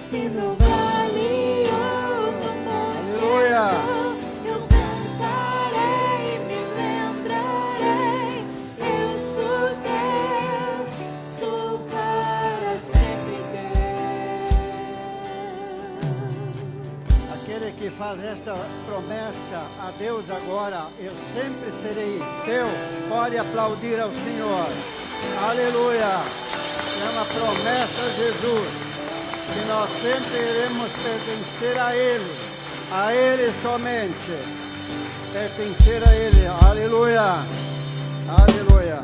se no vale ou no monte estou, eu cantarei e me lembrarei. Eu sou teu, sou para sempre teu. Aquele que faz esta promessa a Deus agora, eu sempre serei teu, pode aplaudir ao Senhor. Aleluia! É uma promessa a Jesus, que nós sempre iremos pertencer a Ele somente, pertencer a Ele. Aleluia! Aleluia!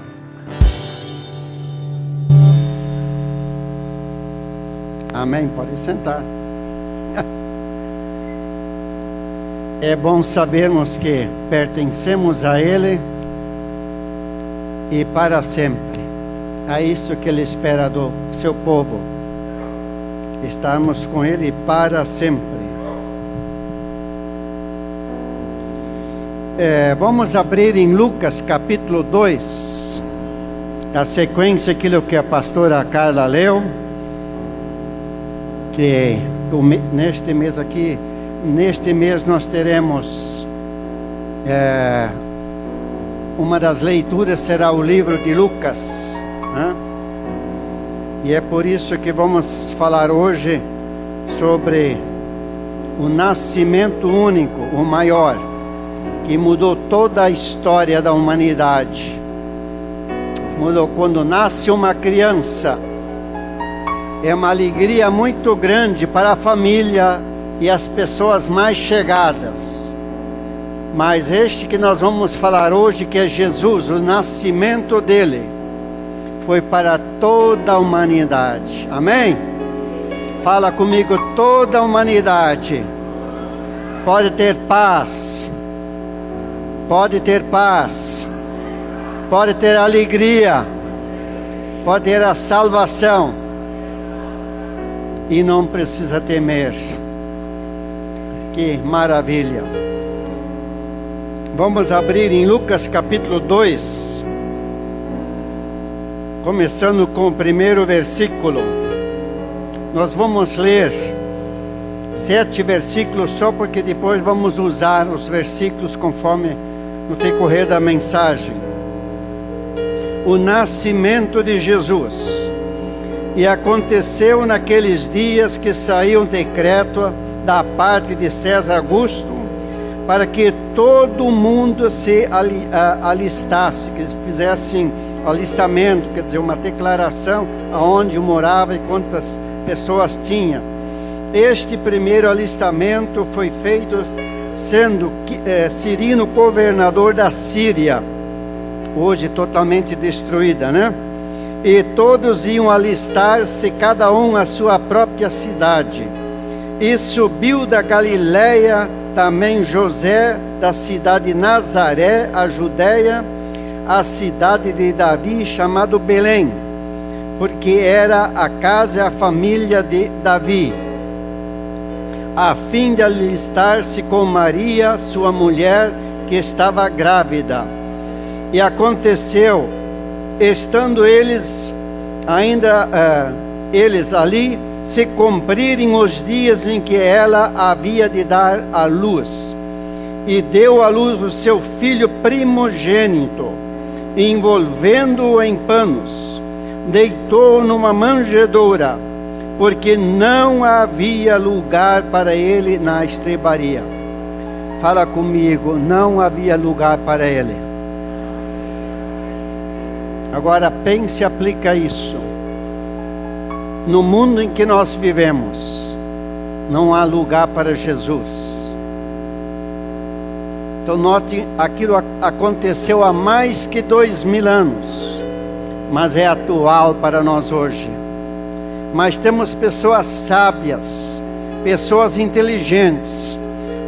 Amém, pode sentar. É bom sabermos que pertencemos a Ele e para sempre. É isso que Ele espera do seu povo. Estamos com Ele para sempre. Vamos abrir em Lucas capítulo 2. A sequência, aquilo que a pastora Carla leu. Que neste mês aqui, neste mês nós teremos uma das leituras será o livro de Lucas. E é por isso que vamos falar hoje sobre o nascimento único, o maior, que mudou toda a história da humanidade. Mudou quando nasce uma criança. É uma alegria muito grande para a família e as pessoas mais chegadas. Mas este que nós vamos falar hoje, que é Jesus, o nascimento dele, foi para toda a humanidade. Amém? Fala comigo, toda a humanidade pode ter paz, pode ter paz, pode ter alegria, pode ter a salvação e não precisa temer. Que maravilha! Vamos abrir em Lucas capítulo 2, começando com o primeiro versículo. Nós vamos ler 7 versículos só, porque depois vamos usar os versículos conforme no decorrer da mensagem. O nascimento de Jesus. E aconteceu naqueles dias que saiu um decreto da parte de César Augusto, para que todo mundo se alistasse, que fizessem alistamento, quer dizer, uma declaração aonde morava e quantas pessoas tinha. Este primeiro alistamento foi feito sendo Cirino governador da Síria, hoje totalmente destruída, né? E todos iam alistar-se, cada um à sua própria cidade. E subiu da Galiléia também José, da cidade de Nazaré, a Judéia, a cidade de Davi, chamado Belém, porque era a casa e a família de Davi, a fim de alistar-se com Maria, sua mulher, que estava grávida. E aconteceu, estando eles ali, se cumprirem os dias em que ela havia de dar à luz, e deu à luz o seu filho primogênito, envolvendo-o em panos, deitou-o numa manjedoura, porque não havia lugar para ele na estrebaria. Fala comigo, não havia lugar para ele. Agora pense e aplica isso. No mundo em que nós vivemos, não há lugar para Jesus. Então note, aquilo aconteceu há mais que 2000 anos, mas é atual para nós hoje. Mas temos pessoas sábias, pessoas inteligentes,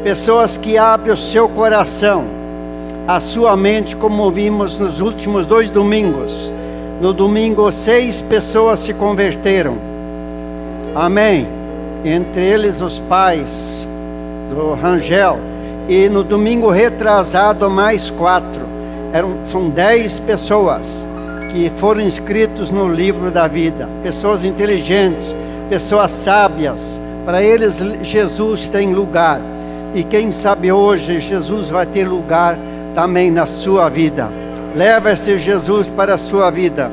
pessoas que abrem o seu coração, a sua mente, como vimos nos últimos 2 domingos. No domingo 6 pessoas se converteram. Amém. Entre eles os pais do Rangel. E no domingo retrasado mais 4. São 10 pessoas que foram inscritos no livro da vida. Pessoas inteligentes, pessoas sábias, Para eles, Jesus tem lugar. E quem sabe hoje, Jesus vai ter lugar também na sua vida. Leva esse Jesus para a sua vida.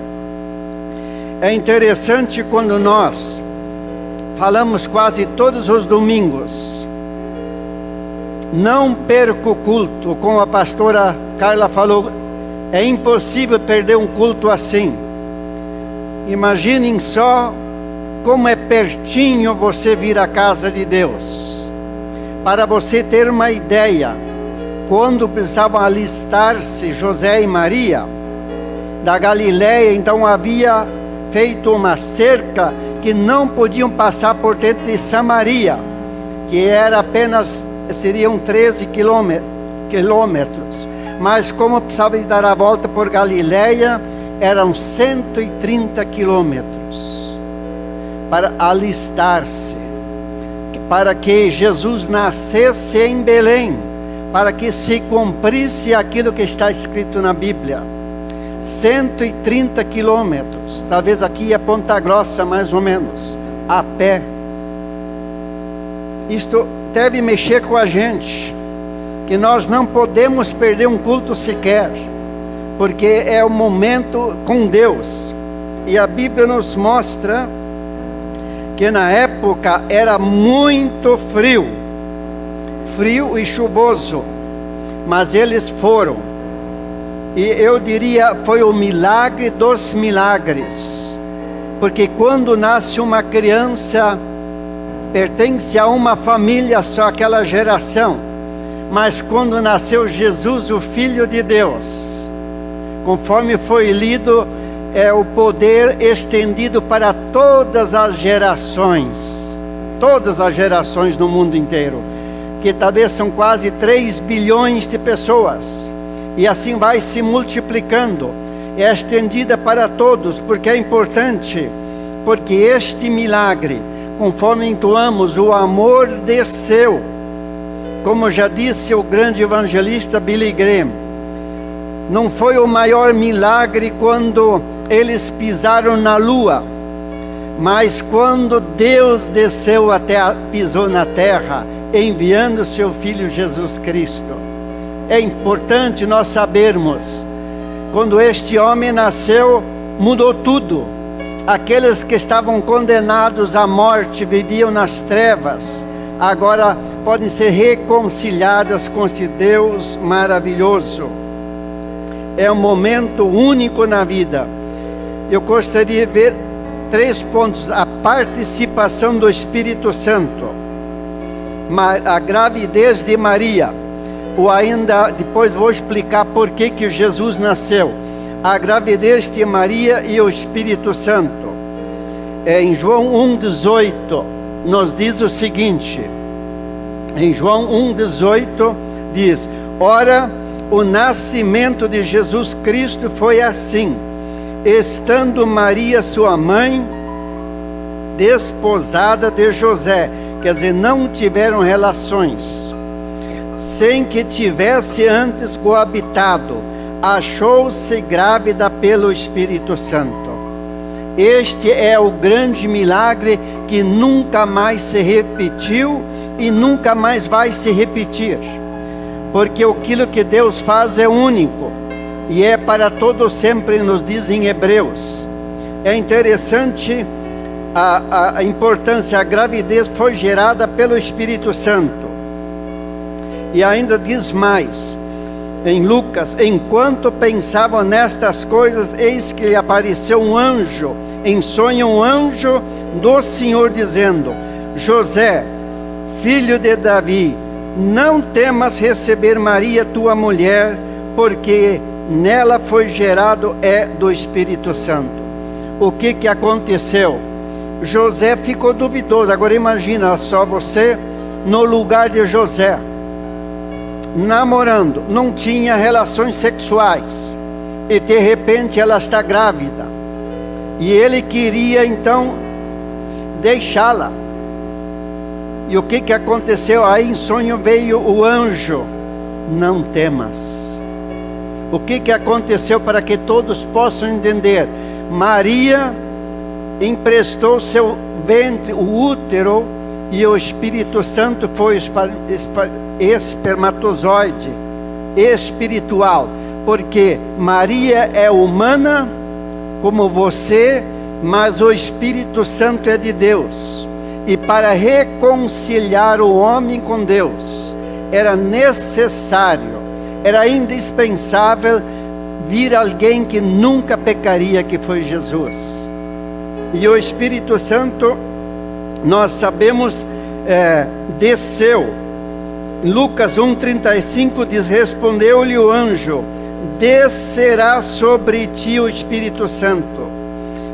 É interessante quando nós falamos quase todos os domingos, não perca o culto, como a pastora Carla falou, é impossível perder um culto assim. Imaginem só como é pertinho você vir à casa de Deus. Para você ter uma ideia, quando precisavam alistar-se José e Maria da Galileia, então havia feito uma cerca que não podiam passar por dentro de Samaria, que era apenas, seriam 13 quilômetros, mas como precisava de dar a volta por Galileia, eram 130 quilômetros para alistar-se, para que Jesus nascesse em Belém, para que se cumprisse aquilo que está escrito na Bíblia. 130 quilômetros, talvez aqui é Ponta Grossa mais ou menos, a pé. Isto deve mexer com a gente, que nós não podemos perder um culto sequer, porque é o momento com Deus. E a Bíblia nos mostra que na época era muito frio e chuvoso, mas eles foram. E eu diria, foi o milagre dos milagres, porque quando nasce uma criança, pertence a uma família só, aquela geração, mas quando nasceu Jesus, o Filho de Deus, conforme foi lido, é o poder estendido para todas as gerações no mundo inteiro, que talvez são quase 3 bilhões de pessoas, e assim vai se multiplicando, é estendida para todos, porque é importante, porque este milagre, conforme entoamos, o amor desceu, como já disse o grande evangelista Billy Graham, não foi o maior milagre quando eles pisaram na lua, mas quando Deus desceu pisou na terra, enviando seu Filho Jesus Cristo. É importante nós sabermos, quando este homem nasceu, mudou tudo. Aqueles que estavam condenados à morte, viviam nas trevas, agora podem ser reconciliadas com esse Deus maravilhoso. É um momento único na vida. Eu gostaria de ver 3 pontos: a participação do Espírito Santo, a gravidez de Maria, ou ainda, depois vou explicar por que Jesus nasceu, a gravidez de Maria e o Espírito Santo. Em João 1,18 nos diz o seguinte, em João 1,18 diz: ora, o nascimento de Jesus Cristo foi assim, estando Maria sua mãe desposada de José, quer dizer, não tiveram relações, sem que tivesse antes coabitado, achou-se grávida pelo Espírito Santo. Este é o grande milagre que nunca mais se repetiu e nunca mais vai se repetir, porque aquilo que Deus faz é único e é para todo sempre, nos diz em Hebreus. É interessante a importância, a gravidez foi gerada pelo Espírito Santo. E ainda diz mais, em Lucas: enquanto pensavam nestas coisas, eis que lhe apareceu um anjo, em sonho um anjo do Senhor, dizendo: José, filho de Davi, não temas receber Maria tua mulher, porque nela foi gerado do Espírito Santo. O que aconteceu? José ficou duvidoso. Agora imagina só você no lugar de José, namorando, não tinha relações sexuais, e de repente ela está grávida, e ele queria então deixá-la. E o que aconteceu? Aí em sonho veio o anjo: não temas. O que aconteceu, para que todos possam entender? Maria emprestou seu ventre, o útero, e o Espírito Santo foi espermatozoide, espiritual, porque Maria é humana como você, mas o Espírito Santo é de Deus. E para reconciliar o homem com Deus, era necessário, era indispensável vir alguém que nunca pecaria, que foi Jesus. E o Espírito Santo, nós sabemos, desceu. Lucas 1,35 diz: respondeu-lhe o anjo: descerá sobre ti o Espírito Santo,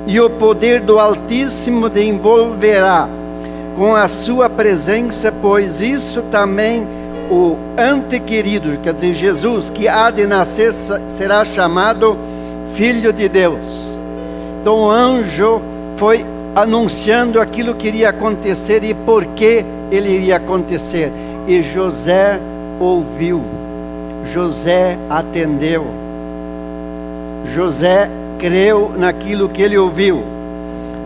e o poder do Altíssimo te envolverá com a sua presença, pois isso também o antequerido, quer dizer, Jesus, que há de nascer, será chamado Filho de Deus. Então o anjo foi anunciando aquilo que iria acontecer e por que ele iria acontecer. E José ouviu, José atendeu, José creu naquilo que ele ouviu.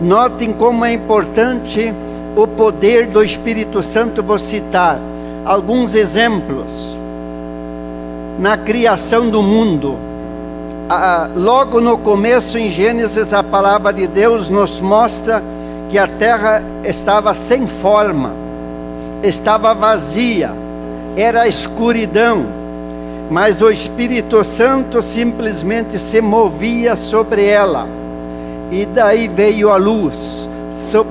Notem como é importante o poder do Espírito Santo. Vou citar alguns exemplos. Na criação do mundo, logo no começo, em Gênesis, a palavra de Deus nos mostra que a terra estava sem forma, estava vazia, era escuridão, mas o Espírito Santo simplesmente se movia sobre ela, e daí veio a luz,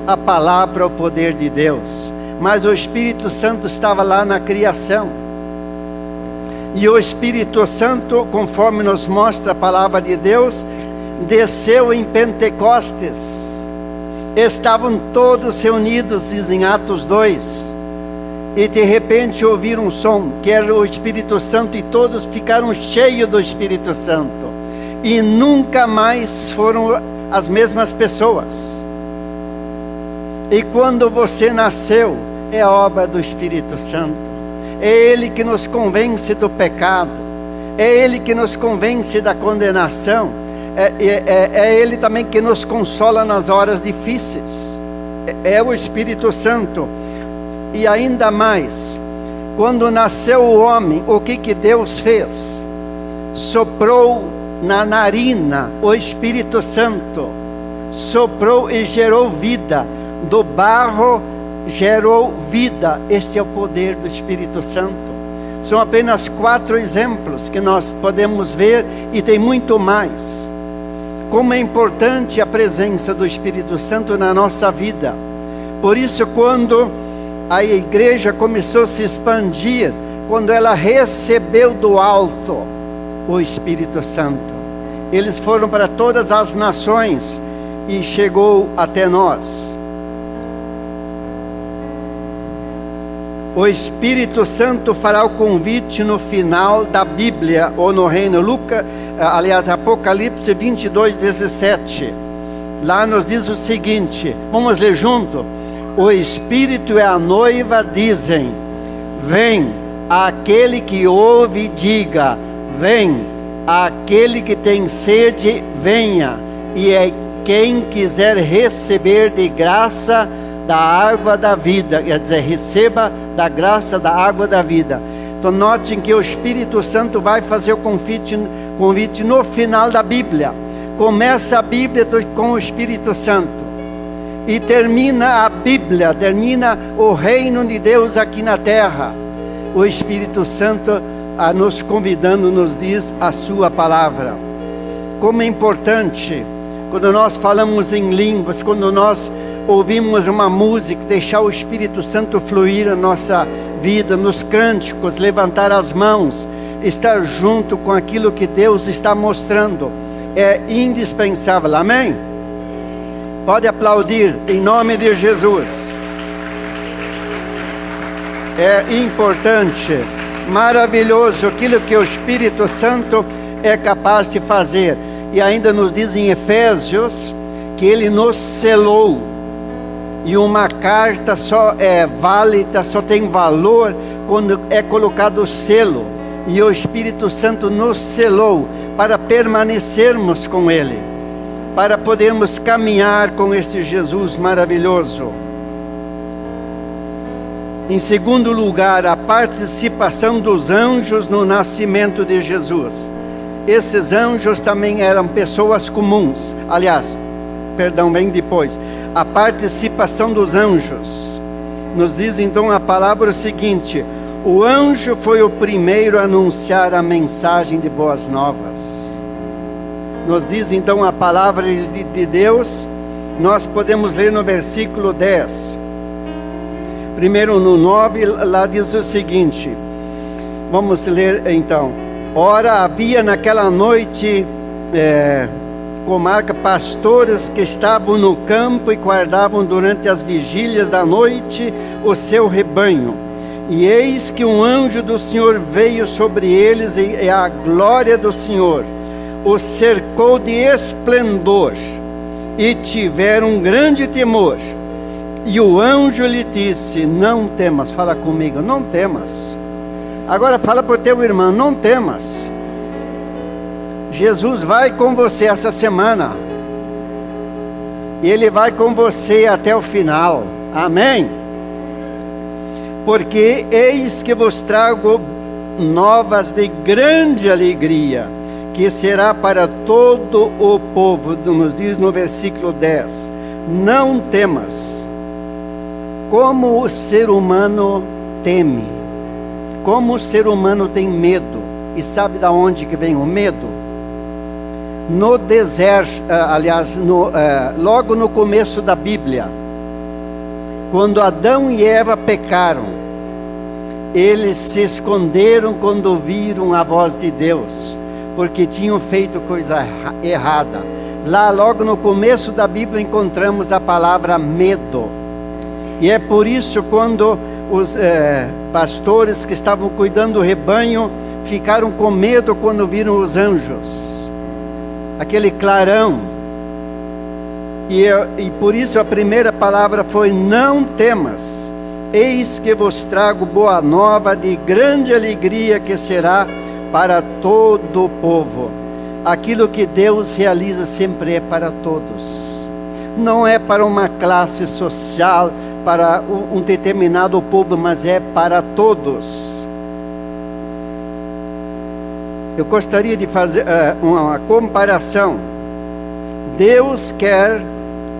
a palavra, o poder de Deus. Mas o Espírito Santo estava lá na criação. E o Espírito Santo, conforme nos mostra a palavra de Deus, desceu em Pentecostes. Estavam todos reunidos, dizem Atos 2. E de repente ouviram um som, que era o Espírito Santo, e todos ficaram cheios do Espírito Santo. E nunca mais foram as mesmas pessoas. E quando você nasceu, é obra do Espírito Santo. É Ele que nos convence do pecado, é Ele que nos convence da condenação, é Ele também que nos consola nas horas difíceis, é o Espírito Santo. E ainda mais, quando nasceu o homem, o que Deus fez? Soprou na narina o Espírito Santo, soprou e gerou vida. Do barro gerou vida. Esse é o poder do Espírito Santo. São apenas 4 exemplos que nós podemos ver, e tem muito mais. Como é importante a presença do Espírito Santo na nossa vida. Por isso, quando a igreja começou a se expandir, quando ela recebeu do alto o Espírito Santo, eles foram para todas as nações e chegou até nós. O Espírito Santo fará o convite no final da Bíblia, ou no reino. Apocalipse 22:17. Lá nos diz o seguinte, vamos ler junto? O Espírito e a noiva dizem: vem. Aquele que ouve, diga: vem. Aquele que tem sede, venha. E quem quiser receber de graça da água da vida, quer dizer, receba da graça da água da vida. Então notem que o Espírito Santo vai fazer o convite no final da Bíblia. Começa a Bíblia com o Espírito Santo e termina a Bíblia, termina o reino de Deus aqui na terra. O Espírito Santo nos convidando, nos diz a sua palavra. Como é importante quando nós falamos em línguas, quando nós ouvimos uma música, deixar o Espírito Santo fluir na nossa vida, nos cânticos, levantar as mãos, estar junto com aquilo que Deus está mostrando, é indispensável. Amém? Pode aplaudir em nome de Jesus. É importante, maravilhoso aquilo que o Espírito Santo é capaz de fazer. E ainda nos diz em Efésios que Ele nos selou. E uma carta só é válida, só tem valor quando é colocado o selo. E o Espírito Santo nos selou para permanecermos com Ele, para podermos caminhar com esse Jesus maravilhoso. Em segundo lugar, a participação dos anjos no nascimento de Jesus. Esses anjos também eram pessoas comuns. Aliás, perdão, bem depois. A participação dos anjos. Nos diz então a palavra o seguinte: o anjo foi o primeiro a anunciar a mensagem de boas novas. Nos diz então a palavra de Deus. Nós podemos ler no versículo 10. Primeiro no 9, lá diz o seguinte. Vamos ler então. Ora, havia naquela noite, pastores que estavam no campo e guardavam durante as vigílias da noite o seu rebanho. E eis que um anjo do Senhor veio sobre eles, e a glória do Senhor os cercou de esplendor, e tiveram grande temor. E o anjo lhe disse: não temas. Fala comigo, não temas. Agora fala para o teu irmão: não temas. Jesus vai com você essa semana. Ele vai com você até o final. Amém? Porque eis que vos trago novas de grande alegria, que será para todo o povo. Nos diz no versículo 10. Não temas. Como o ser humano teme, como o ser humano tem medo. E sabe de onde que vem o medo? No deserto, logo no começo da Bíblia, quando Adão e Eva pecaram, eles se esconderam quando ouviram a voz de Deus, porque tinham feito coisa errada. Lá logo no começo da Bíblia encontramos a palavra medo. E é por isso quando os pastores que estavam cuidando do rebanho ficaram com medo quando viram os anjos, aquele clarão. E por isso a primeira palavra foi: não temas, eis que vos trago boa nova de grande alegria, que será para todo o povo. Aquilo que Deus realiza sempre é para todos, não é para uma classe social, para um determinado povo, mas é para todos. Eu gostaria de fazer uma comparação. Deus quer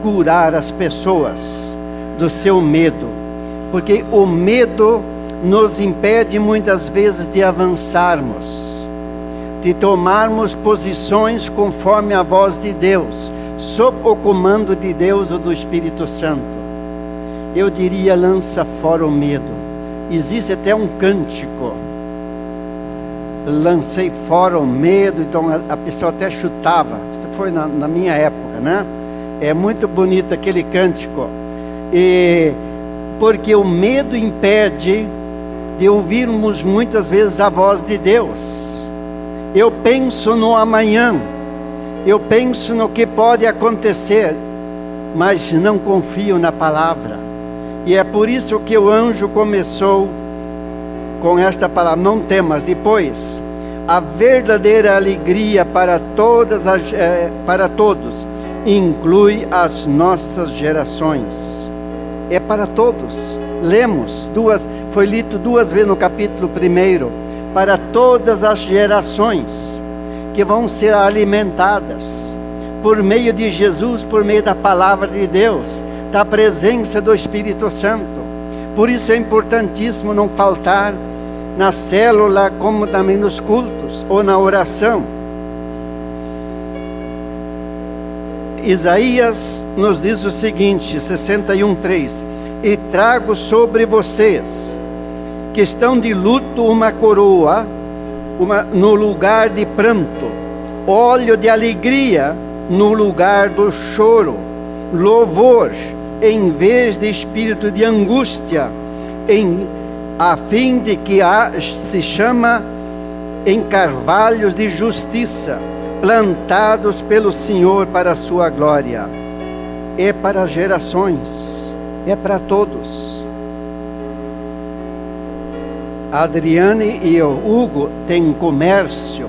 curar as pessoas do seu medo, porque o medo nos impede muitas vezes de avançarmos, de tomarmos posições conforme a voz de Deus, sob o comando de Deus ou do Espírito Santo. Eu diria: lança fora o medo. Existe até um cântico: lancei fora o medo. Então a pessoa até chutava. Isso foi na minha época, né? É muito bonito aquele cântico. Porque o medo impede de ouvirmos muitas vezes a voz de Deus. Eu penso no amanhã, eu penso no que pode acontecer, mas não confio na palavra. E é por isso que o anjo começou com esta palavra: não temas. Depois, a verdadeira alegria para todos inclui as nossas gerações. É para todos. Lemos foi lido 2 vezes no capítulo 1. Para todas as gerações que vão ser alimentadas por meio de Jesus, por meio da palavra de Deus, da presença do Espírito Santo. Por isso é importantíssimo não faltar na célula, como também nos cultos ou na oração. Isaías nos diz o seguinte, 61:3: e trago sobre vocês que estão de luto uma coroa, no lugar de pranto, óleo de alegria no lugar do choro, louvor em vez de espírito de angústia, a fim de que se chama em carvalhos de justiça, plantados pelo Senhor para a sua glória. É para as gerações, é para todos. A Adriane e o Hugo têm comércio.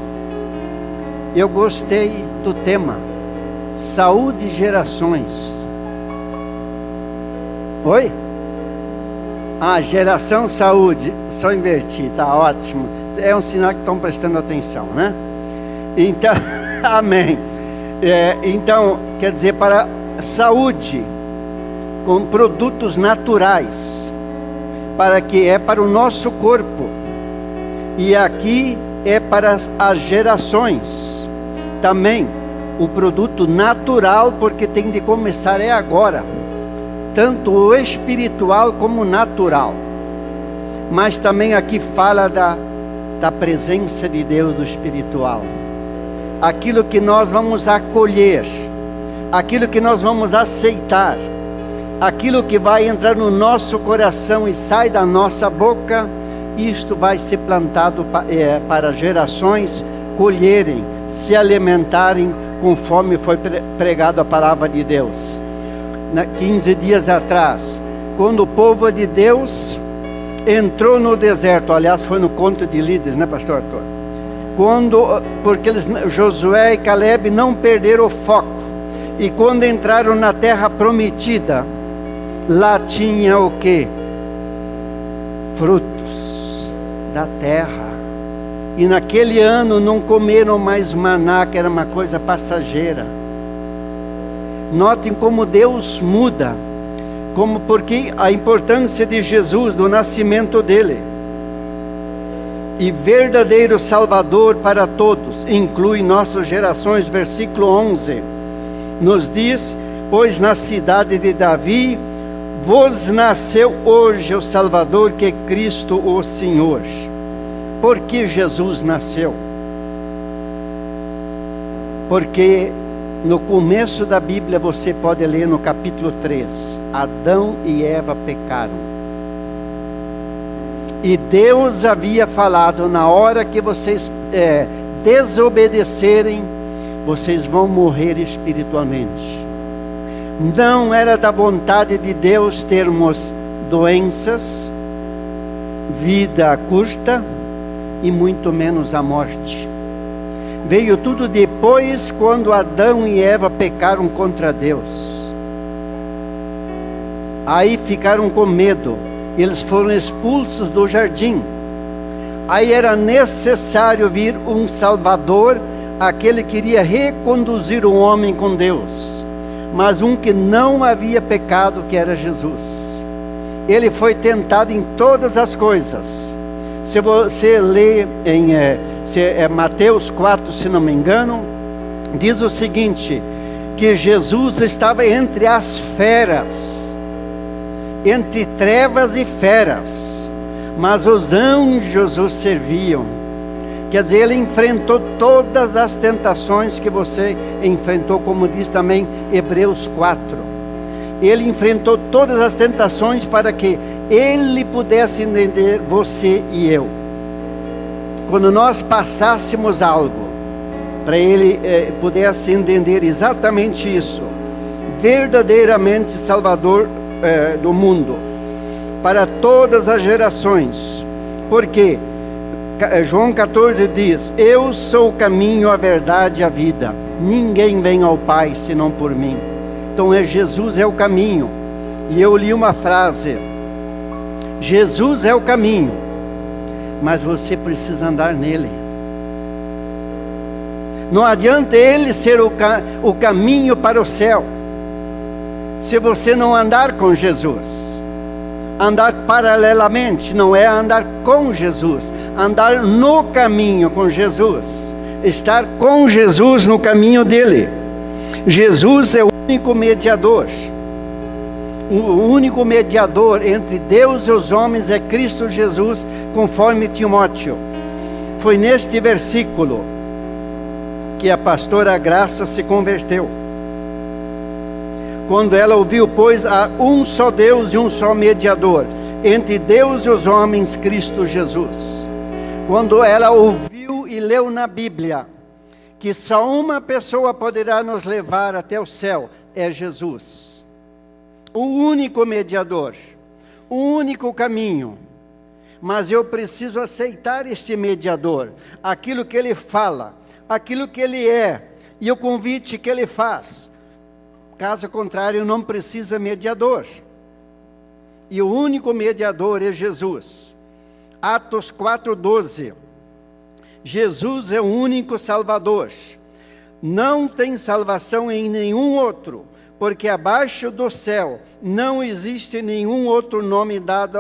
Eu gostei do tema: saúde e gerações. Oi? Geração saúde, só inverti, tá ótimo. É um sinal que estão prestando atenção, né? Então, amém. Então, quer dizer, para saúde, com produtos naturais, para que é para o nosso corpo. E aqui é para as gerações. Também, o produto natural, porque tem de começar agora. Tanto o espiritual como o natural. Mas também aqui fala da presença de Deus do espiritual. Aquilo que nós vamos acolher, aquilo que nós vamos aceitar, aquilo que vai entrar no nosso coração e sai da nossa boca, isto vai ser plantado para gerações colherem, se alimentarem, conforme foi pregado a palavra de Deus. 15 dias atrás, quando o povo de Deus entrou no deserto, aliás foi no conto de Líderes, né, pastor Arthur? Porque Josué e Caleb não perderam o foco, e quando entraram na terra prometida, lá tinha o quê? Frutos da terra. E naquele ano não comeram mais maná, que era uma coisa passageira. Notem como Deus muda, porque a importância de Jesus, do nascimento dele, e verdadeiro Salvador para todos, inclui nossas gerações. Versículo 11, nos diz: pois na cidade de Davi, vos nasceu hoje o Salvador, que é Cristo o Senhor. Por que Jesus nasceu? Porque no começo da Bíblia, você pode ler no capítulo 3, Adão e Eva pecaram. E Deus havia falado: na hora que vocês desobedecerem, vocês vão morrer espiritualmente. Não era da vontade de Deus termos doenças, vida curta e muito menos a morte. Veio tudo depois, quando Adão e Eva pecaram contra Deus. Aí ficaram com medo. Eles foram expulsos do jardim. Aí era necessário vir um Salvador, aquele que iria reconduzir o homem com Deus. Mas um que não havia pecado, que era Jesus. Ele foi tentado em todas as coisas. Se você lê em Mateus 4, se não me engano, diz o seguinte: que Jesus estava entre as feras, entre trevas e feras, mas os anjos o serviam. Quer dizer, ele enfrentou todas as tentações que você enfrentou, como diz também Hebreus 4. Ele enfrentou todas as tentações para que ele pudesse entender você e eu. Quando nós passássemos algo, para ele pudesse entender exatamente isso, verdadeiramente Salvador do mundo, para todas as gerações. Porque João 14 diz: eu sou o caminho, a verdade e a vida. Ninguém vem ao Pai senão por mim. Então Jesus é o caminho. E eu li uma frase: Jesus é o caminho, mas você precisa andar nele. Não adianta ele ser o caminho para o céu, se você não andar com Jesus. Andar paralelamente não é andar com Jesus, andar no caminho com Jesus, estar com Jesus no caminho dele. Jesus é o único mediador. O único mediador entre Deus e os homens é Cristo Jesus, conforme Timóteo. Foi neste versículo que a pastora Graça se converteu. Quando ela ouviu, pois, há um só Deus e um só mediador entre Deus e os homens, Cristo Jesus. Quando ela ouviu e leu na Bíblia que só uma pessoa poderá nos levar até o céu, é Jesus. O único mediador, o único caminho. Mas eu preciso aceitar este mediador, aquilo que ele fala, aquilo que ele é, e o convite que ele faz. Caso contrário, não precisa mediador. E o único mediador é Jesus. Atos 4:12. Jesus é o único Salvador. Não tem salvação em nenhum outro, porque abaixo do céu não existe nenhum outro nome dado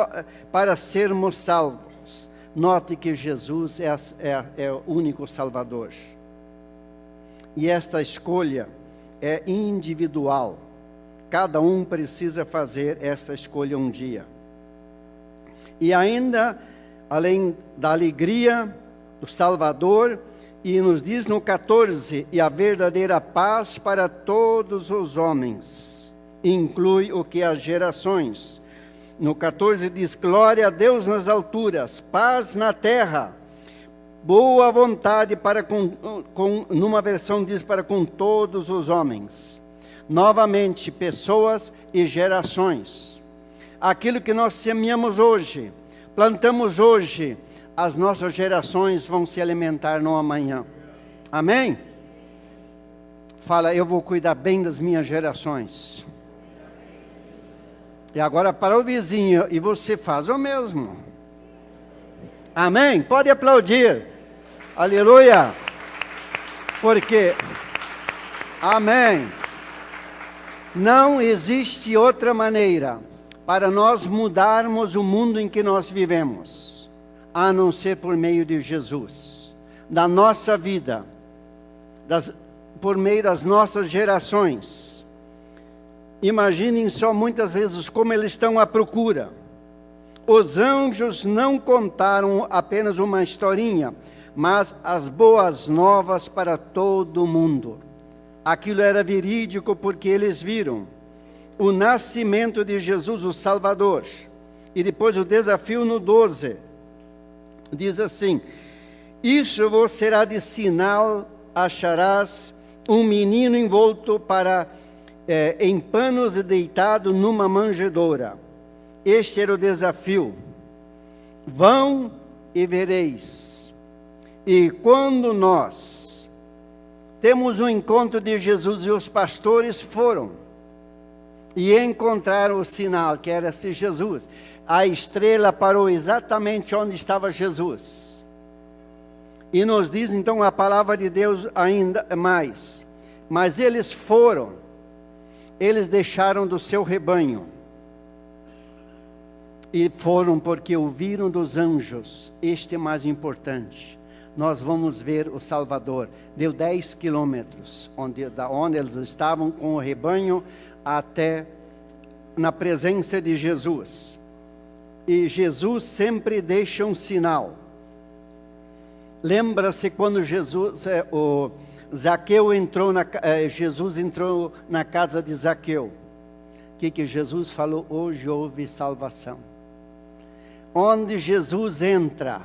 para sermos salvos. Note que Jesus é o único Salvador. E esta escolha é individual. Cada um precisa fazer esta escolha um dia. E ainda, além da alegria do Salvador, e nos diz no 14, e a verdadeira paz para todos os homens, inclui o que as gerações. No 14 diz, glória a Deus nas alturas, paz na terra, boa vontade para numa versão diz para com todos os homens. Novamente, pessoas e gerações. Aquilo que nós semeamos hoje, plantamos hoje, as nossas gerações vão se alimentar no amanhã. Amém? Fala, eu vou cuidar bem das minhas gerações. E agora para o vizinho, e você faz o mesmo. Amém? Pode aplaudir. Aleluia. Porque, amém. Não existe outra maneira para nós mudarmos o mundo em que nós vivemos, a não ser por meio de Jesus, da nossa vida, por meio das nossas gerações. Imaginem só muitas vezes como eles estão à procura. Os anjos não contaram apenas uma historinha, mas as boas novas para todo mundo. Aquilo era verídico porque eles viram o nascimento de Jesus, o Salvador. E depois o desafio no 12. Diz assim, isso vos será de sinal, acharás um menino envolto em panos e deitado numa manjedoura. Este era o desafio. Vão e vereis. E quando nós temos um encontro de Jesus e os pastores foram e encontraram o sinal que era esse Jesus, a estrela parou exatamente onde estava Jesus. E nos diz então a palavra de Deus ainda mais. Mas eles foram, eles deixaram do seu rebanho. E foram porque ouviram dos anjos. Este é mais importante. Nós vamos ver o Salvador. Deu 10 quilômetros, da onde eles estavam com o rebanho, até na presença de Jesus. E Jesus sempre deixa um sinal. Lembra-se quando Zaqueu entrou Jesus entrou na casa de Zaqueu. O que Jesus falou? Hoje houve salvação. Onde Jesus entra,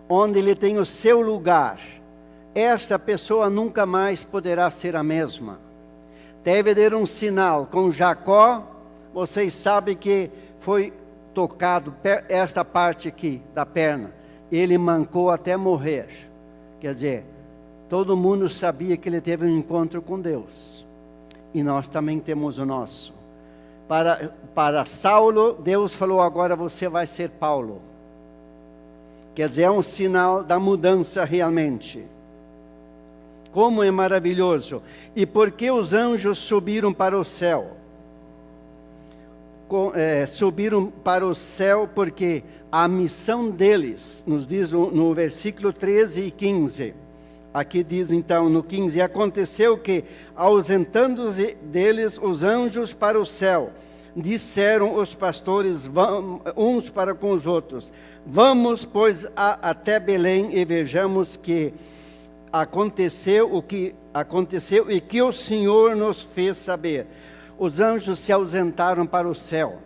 onde ele tem o seu lugar, esta pessoa nunca mais poderá ser a mesma. Deve ter um sinal. Com Jacó, vocês sabem que foi tocado esta parte aqui da perna. Ele mancou até morrer. Quer dizer, todo mundo sabia que ele teve um encontro com Deus. E nós também temos o nosso. Para Saulo, Deus falou, agora você vai ser Paulo. Quer dizer, é um sinal da mudança realmente. Como é maravilhoso. E por que os anjos subiram para o céu? Subiram para o céu porque a missão deles, nos diz no versículo 13 e 15. Aqui diz então no 15, aconteceu que, ausentando-se deles os anjos para o céu, disseram os pastores uns para com os outros, vamos, pois, até Belém e vejamos que aconteceu o que aconteceu e que o Senhor nos fez saber. Os anjos se ausentaram para o céu,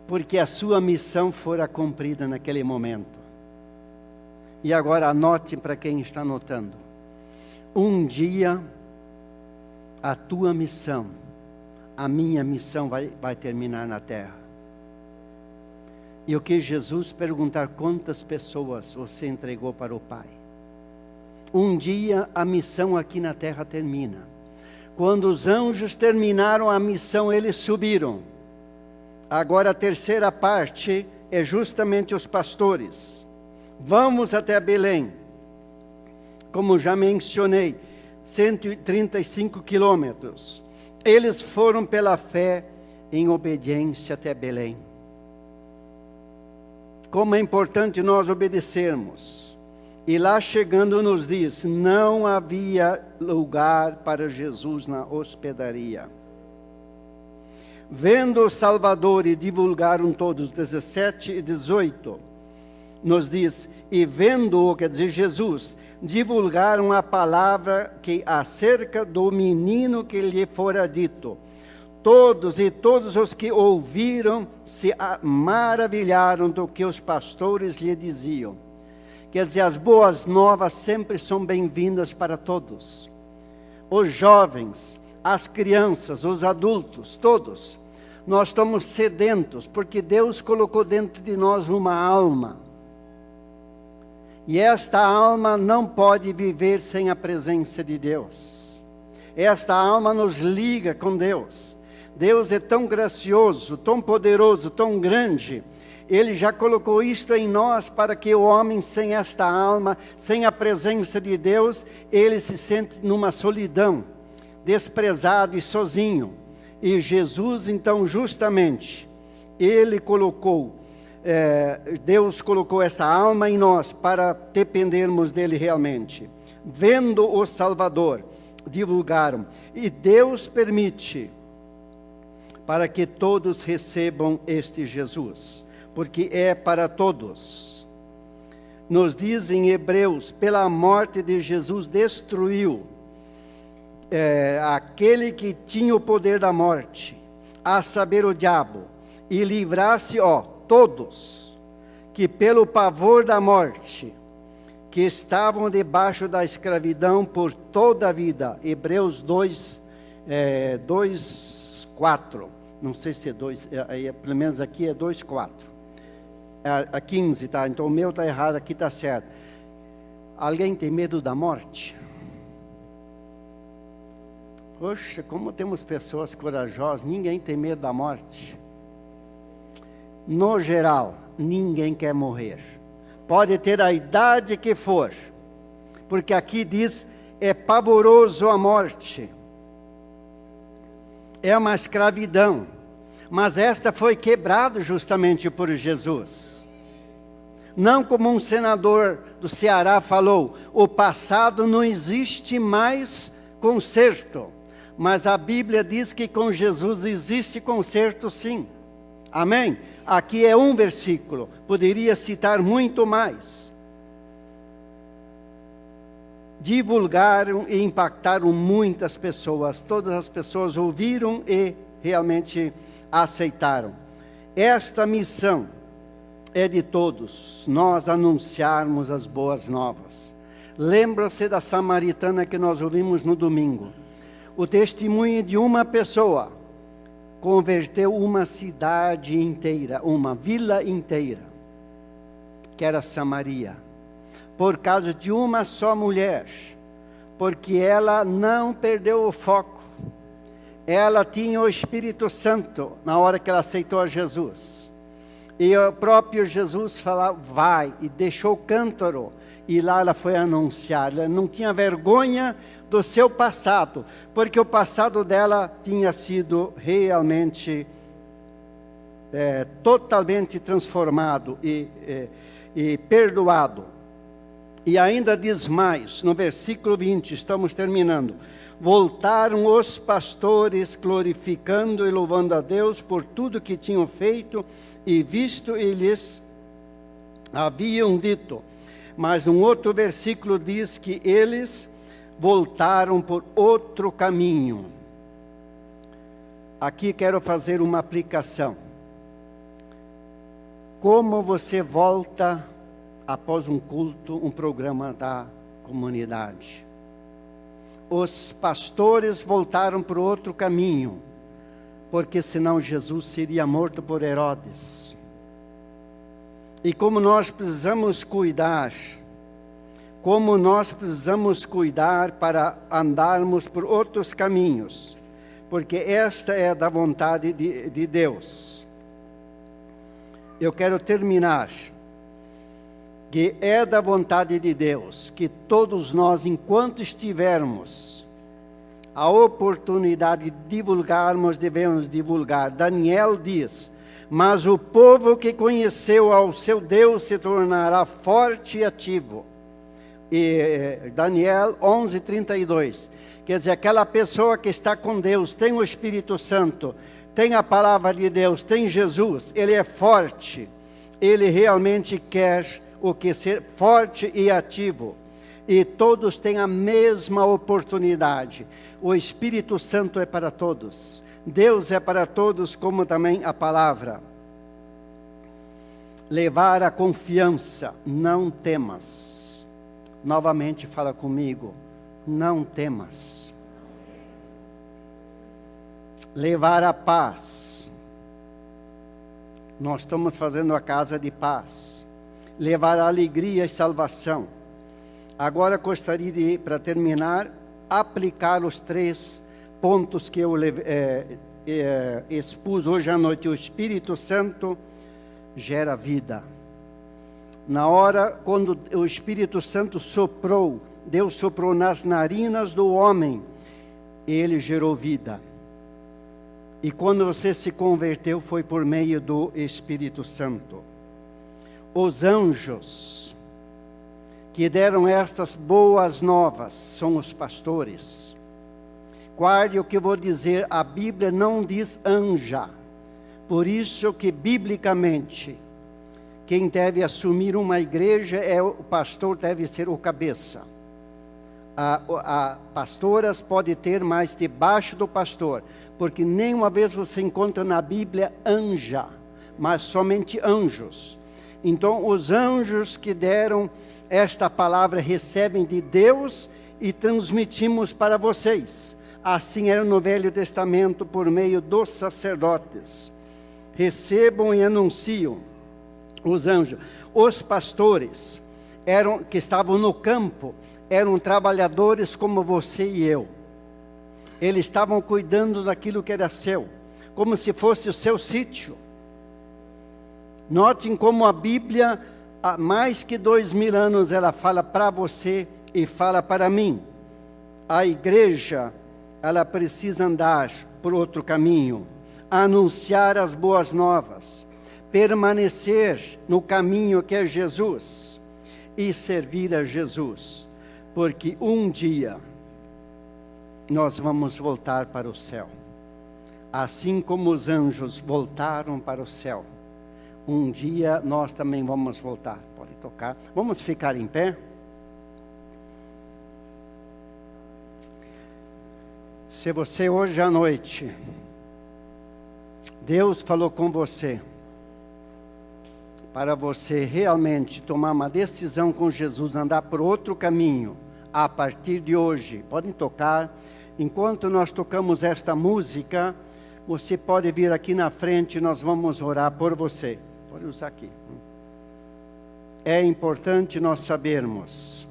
porque a sua missão fora cumprida naquele momento. E agora anote para quem está anotando. Um dia, a tua missão, a minha missão vai terminar na terra. E o que Jesus perguntar, quantas pessoas você entregou para o Pai? Um dia a missão aqui na terra termina. Quando os anjos terminaram a missão, eles subiram. Agora a terceira parte é justamente os pastores. Vamos até Belém. Como já mencionei, 135 quilômetros. Eles foram pela fé em obediência até Belém. Como é importante nós obedecermos. E lá chegando nos diz, não havia lugar para Jesus na hospedaria. Vendo o Salvador e divulgaram todos, 17 e 18, nos diz, e vendo-o, quer dizer, Jesus, divulgaram a palavra que acerca do menino que lhe fora dito. Todos os que ouviram se maravilharam do que os pastores lhe diziam. Quer dizer, as boas novas sempre são bem-vindas para todos. Os jovens, as crianças, os adultos, todos. Nós estamos sedentos, porque Deus colocou dentro de nós uma alma. E esta alma não pode viver sem a presença de Deus. Esta alma nos liga com Deus. Deus é tão gracioso, tão poderoso, tão grande. Ele já colocou isto em nós para que o homem sem esta alma, sem a presença de Deus, ele se sente numa solidão, desprezado e sozinho. E Jesus, então, justamente, ele colocou, Deus colocou esta alma em nós para dependermos dele realmente. Vendo o Salvador, divulgaram. E Deus permite para que todos recebam este Jesus, porque é para todos. Nos diz em Hebreus, pela morte de Jesus destruiu aquele que tinha o poder da morte, a saber, o diabo, e livrasse, todos, que pelo pavor da morte, que estavam debaixo da escravidão por toda a vida. Hebreus 2, 4. Não sei se é 2, pelo menos aqui é 2, 4. A 15, tá? Então o meu está errado, aqui está certo. Alguém tem medo da morte? Poxa, como temos pessoas corajosas, ninguém tem medo da morte. No geral, ninguém quer morrer. Pode ter a idade que for, porque aqui diz, é pavoroso a morte. É uma escravidão, mas esta foi quebrada justamente por Jesus. Não como um senador do Ceará falou, o passado não existe mais conserto. Mas a Bíblia diz que com Jesus existe conserto sim. Amém? Aqui é um versículo, poderia citar muito mais. Divulgaram e impactaram muitas pessoas. Todas as pessoas ouviram e realmente aceitaram. Esta missão é de todos, nós anunciarmos as boas novas. Lembra-se da samaritana que nós ouvimos no domingo. O testemunho de uma pessoa converteu uma cidade inteira, uma vila inteira, que era Samaria, por causa de uma só mulher, porque ela não perdeu o foco. Ela tinha o Espírito Santo na hora que ela aceitou a Jesus. E o próprio Jesus falou, vai, e deixou o cântaro. E lá ela foi anunciar. Ela não tinha vergonha do seu passado, porque o passado dela tinha sido realmente, totalmente transformado e perdoado. E ainda diz mais, no versículo 20, estamos terminando. Voltaram os pastores glorificando e louvando a Deus por tudo que tinham feito e visto e lhes haviam dito. Mas um outro versículo diz que eles voltaram por outro caminho. Aqui quero fazer uma aplicação. Como você volta após um culto, um programa da comunidade? Os pastores voltaram por outro caminho, porque senão Jesus seria morto por Herodes. E como nós precisamos cuidar para andarmos por outros caminhos, porque esta é da vontade de Deus. eu quero terminar. Que é da vontade de Deus que todos nós, enquanto estivermos a oportunidade de divulgarmos, devemos divulgar. Daniel diz: mas o povo que conheceu ao seu Deus se tornará forte e ativo. E Daniel 11:32. Quer dizer, aquela pessoa que está com Deus, tem o Espírito Santo, tem a palavra de Deus, tem Jesus, ele é forte, ele realmente quer o que ser forte e ativo. E todos têm a mesma oportunidade. O Espírito Santo é para todos. Deus é para todos, como também a palavra. Levar a confiança, não temas. Novamente fala comigo, não temas. Levar a paz. Nós estamos fazendo a casa de paz. Levar a alegria e salvação. Agora gostaria de, para terminar, aplicar os 3 pontos que eu expus hoje à noite. O Espírito Santo gera vida. Na hora, quando o Espírito Santo soprou, Deus soprou nas narinas do homem, ele gerou vida. E quando você se converteu, foi por meio do Espírito Santo. Os anjos que deram estas boas novas são os pastores. Guarde o que eu vou dizer, a Bíblia não diz anja. Por isso que, biblicamente, quem deve assumir uma igreja é o pastor, deve ser o cabeça. Pastoras pode ter mais debaixo do pastor, porque nenhuma vez você encontra na Bíblia anja, mas somente anjos. Então, os anjos que deram esta palavra recebem de Deus e transmitimos para vocês. Assim era no Velho Testamento, por meio dos sacerdotes. Recebam e anunciam os anjos. Os pastores que estavam no campo, eram trabalhadores como você e eu. Eles estavam cuidando daquilo que era seu, como se fosse o seu sítio. Notem como a Bíblia, há mais que 2000 anos, ela fala para você e fala para mim. A igreja, ela precisa andar por outro caminho, anunciar as boas novas, permanecer no caminho que é Jesus e servir a Jesus, porque um dia nós vamos voltar para o céu, assim como os anjos voltaram para o céu. Um dia nós também vamos voltar. Pode tocar. Vamos ficar em pé? Se você hoje à noite, Deus falou com você, para você realmente tomar uma decisão com Jesus, andar por outro caminho, a partir de hoje, podem tocar. Enquanto nós tocamos esta música, você pode vir aqui na frente, nós vamos orar por você. Pode usar aqui. É importante nós sabermos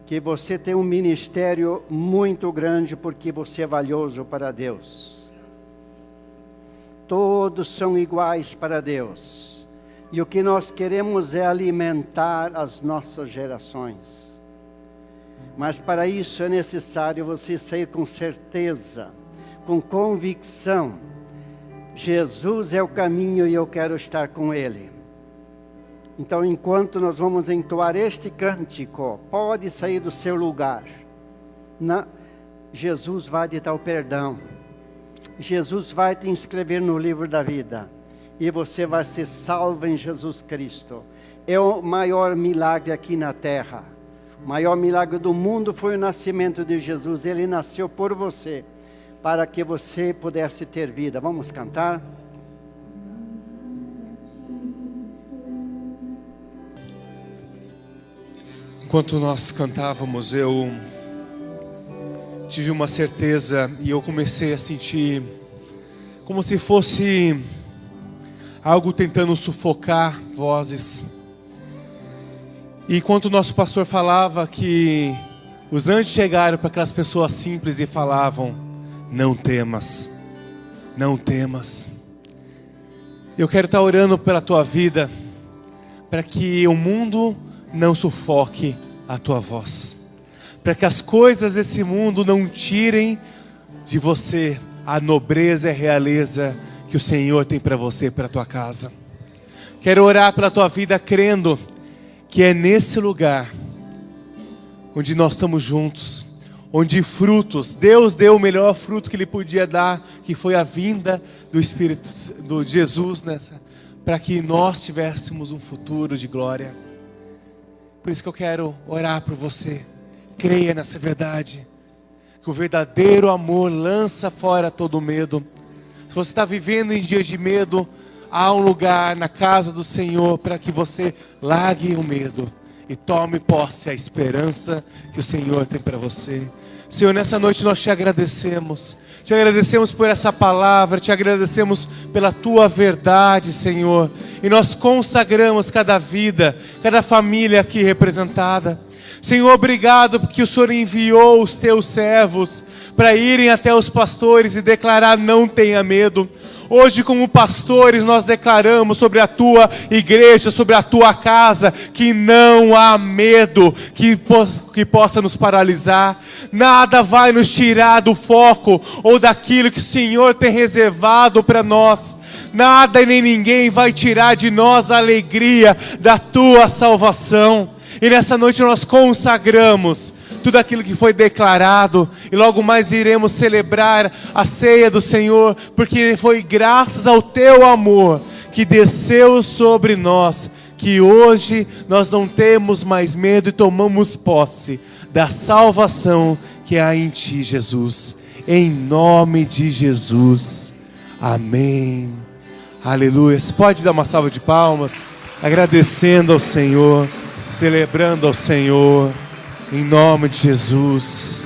que você tem um ministério muito grande, porque você é valioso para Deus. Todos são iguais para Deus. E o que nós queremos é alimentar as nossas gerações. Mas para isso é necessário você sair com certeza, com convicção. Jesus é o caminho e eu quero estar com Ele. Então, enquanto nós vamos entoar este cântico, pode sair do seu lugar. Jesus vai te dar o perdão. Jesus vai te inscrever no livro da vida. E você vai ser salvo em Jesus Cristo. É o maior milagre aqui na terra. O maior milagre do mundo foi o nascimento de Jesus. Ele nasceu por você, para que você pudesse ter vida. Vamos cantar? Enquanto nós cantávamos, eu tive uma certeza e eu comecei a sentir como se fosse algo tentando sufocar vozes. E enquanto o nosso pastor falava que os anjos chegaram para aquelas pessoas simples e falavam: não temas, não temas. Eu quero estar orando pela tua vida, para que o mundo não sufoque a tua voz, para que as coisas desse mundo não tirem de você a nobreza e a realeza que o Senhor tem para você e para a tua casa. Quero orar pela tua vida crendo que é nesse lugar onde nós estamos juntos, onde frutos, Deus deu o melhor fruto que Ele podia dar, que foi a vinda do Espírito, do Jesus, para que nós tivéssemos um futuro de glória. Por isso que eu quero orar por você. Creia nessa verdade, que o verdadeiro amor lança fora todo medo. Se você está vivendo em dias de medo, há um lugar na casa do Senhor para que você largue o medo e tome posse a esperança que o Senhor tem para você. Senhor, nessa noite nós te agradecemos por essa palavra, te agradecemos pela tua verdade, Senhor, e nós consagramos cada vida, cada família aqui representada. Senhor, obrigado porque o Senhor enviou os teus servos para irem até os pastores e declarar: não tenha medo. Hoje, como pastores, nós declaramos sobre a tua igreja, sobre a tua casa, que não há medo que possa nos paralisar. Nada vai nos tirar do foco ou daquilo que o Senhor tem reservado para nós. Nada e nem ninguém vai tirar de nós a alegria da tua salvação. E nessa noite nós consagramos tudo aquilo que foi declarado, e logo mais iremos celebrar a ceia do Senhor, porque foi graças ao teu amor que desceu sobre nós, que hoje nós não temos mais medo e tomamos posse da salvação que há em ti, Jesus. Em nome de Jesus, amém, aleluia. Você pode dar uma salva de palmas, agradecendo ao Senhor, celebrando ao Senhor, em nome de Jesus.